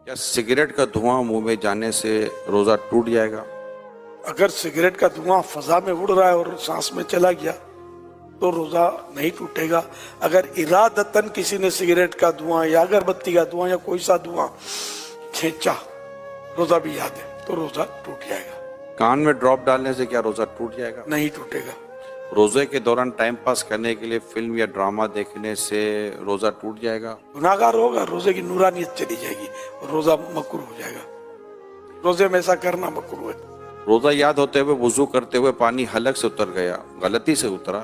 کیا سگریٹ کا دھواں منہ میں جانے سے روزہ ٹوٹ جائے گا؟ اگر سگریٹ کا دھواں فضا میں اڑ رہا ہے اور سانس میں چلا گیا تو روزہ نہیں ٹوٹے گا۔ اگر ارادتاً کسی نے سگریٹ کا دھواں یا اگربتی کا دھواں یا کوئی سا دھواں کھینچا، روزہ بھی یاد ہے، تو روزہ ٹوٹ جائے گا۔ کان میں ڈراپ ڈالنے سے کیا روزہ ٹوٹ جائے گا؟ نہیں ٹوٹے گا۔ روزے کے دوران ٹائم پاس کرنے کے لیے فلم یا ڈرامہ دیکھنے سے روزہ ٹوٹ جائے گا؟ گناہگار ہوگا، روزے کی نورانیت چلی جائے گی اور روزہ مکروہ ہو جائے گا۔ روزے میں ایسا کرنا مکروہ ہے۔ روزہ یاد ہوتے ہوئے وضو کرتے ہوئے پانی حلق سے اتر گیا، غلطی سے اترا،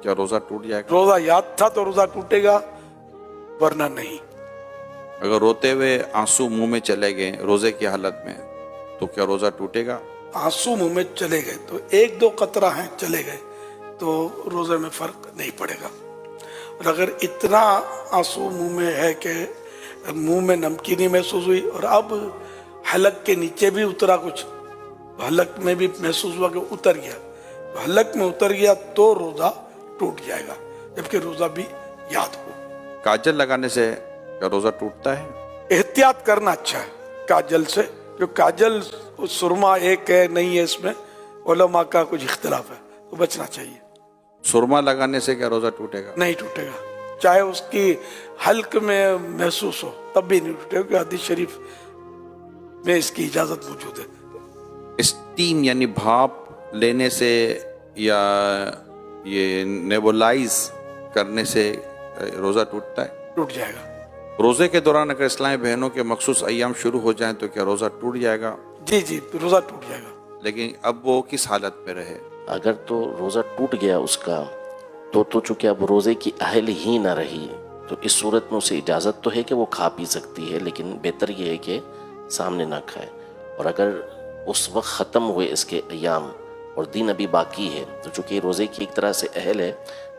کیا روزہ ٹوٹ جائے گا؟ روزہ یاد تھا تو روزہ ٹوٹے گا، ورنہ نہیں۔ اگر روتے ہوئے آنسو منہ میں چلے گئے روزے کی حالت میں تو کیا روزہ ٹوٹے گا؟ آنسو منہ میں چلے گئے تو ایک دو قطرہ ہیں چلے گئے تو روزے میں فرق نہیں پڑے گا۔ اور اگر اتنا آنسو منہ میں ہے کہ منہ میں نمکینی محسوس ہوئی اور اب حلق کے نیچے بھی اترا کچھ، حلق میں بھی محسوس ہوا کہ اتر گیا، تو حلق میں اتر گیا تو روزہ ٹوٹ جائے گا، جبکہ روزہ بھی یاد ہو۔ کاجل لگانے سے کیا روزہ ٹوٹتا ہے؟ احتیاط کرنا اچھا ہے کاجل سے، جو کاجل سرما ایک ہے نہیں ہے، اس میں علماء کا کچھ اختلاف ہے، تو بچنا چاہیے۔ سرما لگانے سے کیا روزہ ٹوٹے گا؟ نہیں ٹوٹے گا، چاہے اس کی حلق میں محسوس ہو تب بھی نہیں ٹوٹے گا، کیونکہ حدیث شریف میں اس کی اجازت موجود ہے۔ اسٹیم یعنی بھاپ لینے سے یا یہ نیبولائز کرنے سے روزہ ٹوٹتا ہے؟ ٹوٹ جائے گا۔ روزے کے دوران اگر اسلامی بہنوں کے مخصوص ایام شروع ہو جائیں تو کیا روزہ ٹوٹ جائے گا؟ جی جی، روزہ ٹوٹ جائے گا۔ لیکن اب وہ کس حالت میں رہے؟ اگر تو روزہ ٹوٹ گیا اس کا تو چونکہ اب روزے کی اہل ہی نہ رہی، تو اس صورت میں اسے اجازت تو ہے کہ وہ کھا پی سکتی ہے، لیکن بہتر یہ ہے کہ سامنے نہ کھائے۔ اور اگر اس وقت ختم ہوئے اس کے ایام اور دن ابھی باقی ہے تو چونکہ روزے کی ایک طرح سے اہل ہے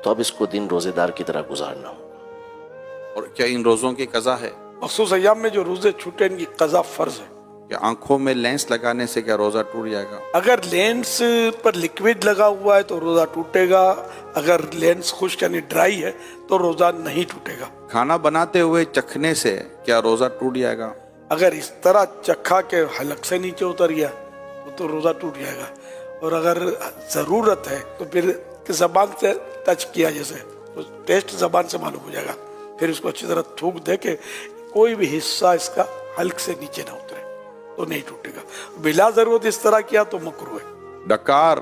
تو اب اس کو دن روزے دار کی طرح گزارنا ہوگا۔ اور کیا ان روزوں کی قضا ہے؟ مخصوص ایام میں جو روزے چھوٹے ان کی قضا فرض ہے۔ کہ آنکھوں میں لینس لگانے سے کیا روزہ ٹوٹ جائے گا؟ اگر لینس پر لکوڈ لگا ہوا ہے تو روزہ ٹوٹے گا، اگر لینس خشک یعنی ڈرائی ہے تو روزہ نہیں ٹوٹے گا۔ کھانا بناتے ہوئے چکھنے سے کیا روزہ ٹوٹ جائے گا؟ اگر اس طرح چکھا کے حلق سے نیچے اتر گیا تو روزہ ٹوٹ جائے گا، اور اگر ضرورت ہے تو پھر زبان سے ٹچ کیا جیسے تو ٹیسٹ زبان سے معلوم ہو جائے گا، پھر اس کو اچھی طرح تھوک دے کہ کوئی بھی حصہ اس کا حلق سے نیچے نہ اترے تو نہیں ٹوٹے گا۔ بلا ضرورت اس طرح کیا تو مکروہ ہے۔ ڈکار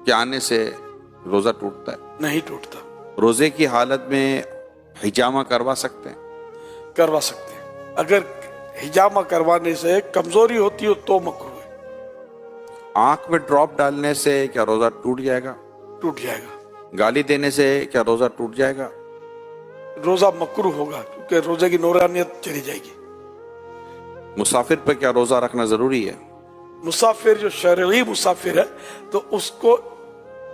کے آنے سے روزہ ٹوٹتا ہے؟ نہیں ٹوٹتا۔ روزے کی حالت میں حجامہ کروا سکتے ہیں؟ کروا سکتے ہیں، اگر حجامہ کروانے سے کمزوری ہوتی ہو تو مکروہ ہے۔ آنکھ میں ڈراپ ڈالنے سے کیا روزہ ٹوٹ جائے گا؟ ٹوٹ جائے گا۔ گالی دینے سے کیا روزہ ٹوٹ جائے گا؟ روزہ مکروہ ہوگا کیونکہ روزے کی نورانیت چلی جائے گی۔ مسافر پر کیا روزہ رکھنا ضروری ہے؟ مسافر جو شرعی مسافر ہے تو اس کو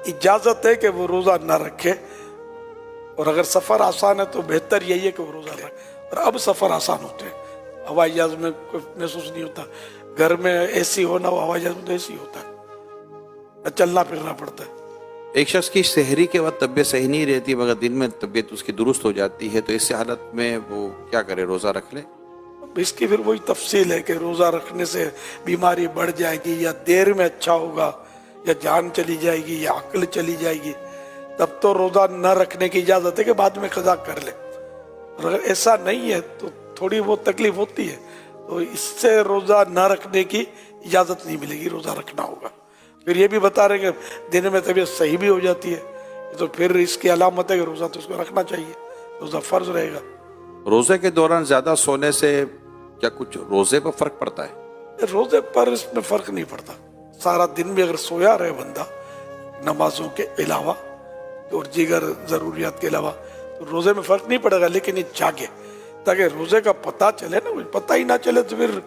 اجازت ہے کہ وہ روزہ نہ رکھے، اور اگر سفر آسان ہے تو بہتر یہی ہے کہ وہ روزہ رکھے۔ اور اب سفر آسان ہوتے ہیں، ہوائی جہاز میں کوئی محسوس نہیں ہوتا، گھر میں اے سی ہونا ہو، ہوائی جہاز میں تو اے سی ہوتا ہے، چلنا پھرنا پڑتا ہے۔ ایک شخص کی سحری کے وقت طبیعت صحیح نہیں رہتی مگر دن میں طبیعت اس کی درست ہو جاتی ہے، تو اس حالت میں وہ کیا کرے؟ روزہ رکھ لے؟ اس کی پھر وہی تفصیل ہے کہ روزہ رکھنے سے بیماری بڑھ جائے گی یا دیر میں اچھا ہوگا یا جان چلی جائے گی یا عقل چلی جائے گی، تب تو روزہ نہ رکھنے کی اجازت ہے کہ بعد میں قضا کر لے۔ اور اگر ایسا نہیں ہے تو تھوڑی بہت تکلیف ہوتی ہے تو اس سے روزہ نہ رکھنے کی اجازت نہیں ملے گی، روزہ رکھنا ہوگا۔ پھر یہ بھی بتا رہے کہ دن میں طبیعت صحیح بھی ہو جاتی ہے تو پھر اس کی علامت ہے کہ روزہ تو اس کو رکھنا چاہیے، روزہ فرض رہے گا۔ روزے کے دوران زیادہ سونے سے کیا کچھ روزے پر فرق پڑتا ہے؟ روزے پر اس میں فرق نہیں پڑتا، سارا دن بھی اگر سویا رہے بندہ نمازوں کے علاوہ اور دیگر ضروریات کے علاوہ تو روزے میں فرق نہیں پڑے گا، لیکن یہ جاگے تاکہ روزے کا پتہ چلے نا، پتہ ہی نہ چلے تو پھر